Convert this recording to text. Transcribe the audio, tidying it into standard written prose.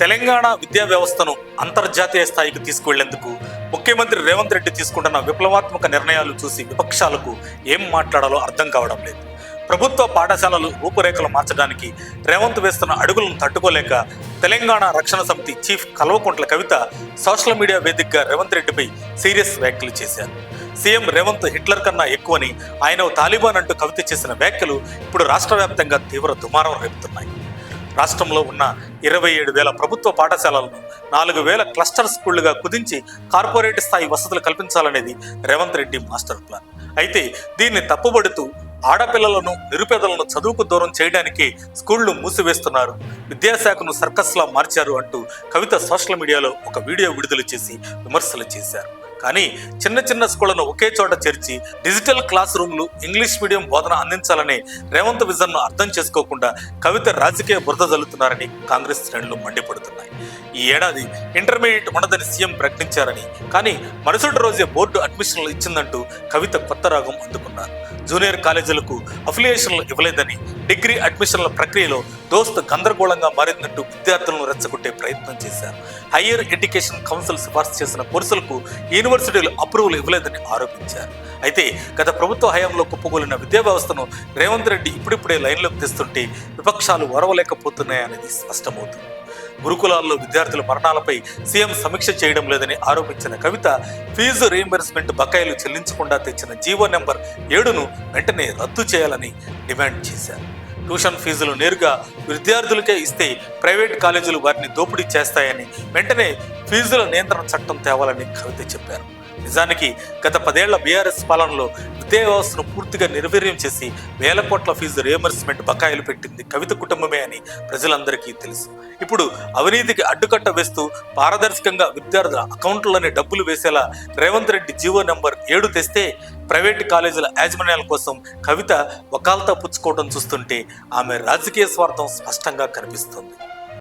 తెలంగాణ విద్యా వ్యవస్థను అంతర్జాతీయ స్థాయికి తీసుకువెళ్లేందుకు ముఖ్యమంత్రి రేవంత్ రెడ్డి తీసుకుంటున్న విప్లవాత్మక నిర్ణయాలు చూసి విపక్షాలకు ఏం మాట్లాడాలో అర్థం కావడం లేదు. ప్రభుత్వ పాఠశాలలు రూపురేఖలు మార్చడానికి రేవంత్ వేస్తున్న అడుగులను తట్టుకోలేక తెలంగాణ రక్షణ సమితి chief Kalvakuntla Kavitha social media వేదికగా రేవంత్ రెడ్డిపై సీరియస్ వ్యాఖ్యలు చేశారు. సీఎం రేవంత్ హిట్లర్ కన్నా ఎక్కువని, ఆయన తాలిబాన్ అంటూ కవిత చేసిన వ్యాఖ్యలు ఇప్పుడు రాష్ట్ర వ్యాప్తంగా తీవ్ర దుమారం రేపుతున్నాయి. రాష్ట్రంలో ఉన్న 27,000 ప్రభుత్వ పాఠశాలలను 4,000 క్లస్టర్ స్కూళ్లుగా కుదించి కార్పొరేట్ స్థాయి వసతులు కల్పించాలనేది రేవంత్ రెడ్డి మాస్టర్ ప్లాన్. అయితే దీన్ని తప్పుబడుతూ ఆడపిల్లలను, నిరుపేదలను చదువుకు దూరం చేయడానికి స్కూళ్లు మూసివేస్తున్నారు, విద్యాశాఖను సర్కస్లా మార్చారు అంటూ కవిత సోషల్ మీడియాలో ఒక వీడియో విడుదల చేసి విమర్శలు చేశారు. కానీ చిన్న చిన్న స్కూళ్లను ఒకే చోట చేర్చి డిజిటల్ క్లాస్ రూమ్లు, ఇంగ్లీష్ మీడియం బోధన అందించాలనే రేవంత్ విజన్ను అర్థం చేసుకోకుండా కవిత రాజకీయ బురద జల్లుతున్నారని కాంగ్రెస్ శ్రేణులు మండిపడుతున్నాయి. ఈ ఏడాది ఇంటర్మీడియట్ ఉండదని సీఎం ప్రకటించారని, కానీ మరుసటి రోజే బోర్డు అడ్మిషన్లు ఇచ్చిందంటూ కవిత కొత్త రాగం అందుకున్నారు. జూనియర్ కాలేజీలకు అఫిలియేషన్లు ఇవ్వలేదని, డిగ్రీ అడ్మిషన్ల ప్రక్రియలో దోస్త్ గందరగోళంగా మారిందంటూ విద్యార్థులను రెచ్చగొట్టే ప్రయత్నం చేశారు. హయ్యర్ ఎడ్యుకేషన్ కౌన్సిల్ సిఫార్సు చేసిన కోర్సులకు యూనివర్సిటీలు అప్రూవల్ ఇవ్వలేదని ఆరోపించారు. అయితే గత ప్రభుత్వ హయాంలో కుప్పగూలిన విద్యా వ్యవస్థను రేవంత్ రెడ్డి ఇప్పుడిప్పుడే లైన్లోకి తెస్తుంటే విపక్షాలు ఓర్వలేకపోతున్నాయనేది స్పష్టమవుతుంది. గురుకులాల్లో విద్యార్థుల మరణాలపై సీఎం సమీక్ష చేయడం లేదని ఆరోపించిన కవిత ఫీజు రీయింబర్స్మెంట్ బకాయిలు చెల్లించకుండా తెచ్చిన జీవో నెంబర్ 7ను వెంటనే రద్దు చేయాలని డిమాండ్ చేశారు. ట్యూషన్ ఫీజులు నేరుగా విద్యార్థులకే ఇస్తే ప్రైవేట్ కాలేజీలు వారిని దోపిడీ చేస్తాయని, వెంటనే ఫీజుల నియంత్రణ చట్టం తేవాలని కవిత చెప్పారు. నిజానికి గత 10 ఏళ్ల బీఆర్ఎస్ పాలనలో విద్యా వ్యవస్థను పూర్తిగా నిర్వీర్యం చేసి వేల కోట్ల ఫీజు రీయింబర్స్మెంట్ బకాయిలు పెట్టింది కవిత కుటుంబమే అని ప్రజలందరికీ తెలుసు. ఇప్పుడు అవినీతికి అడ్డుకట్ట వేస్తూ పారదర్శకంగా విద్యార్థుల అకౌంట్లోనే డబ్బులు వేసేలా రేవంత్ రెడ్డి జీవో నెంబర్ 7 తెస్తే ప్రైవేటు కాలేజీల యాజమాన్యాల కోసం కవిత వకాల్తా పుచ్చుకోవడం చూస్తుంటే ఆమె రాజకీయ స్వార్థం స్పష్టంగా కనిపిస్తుంది.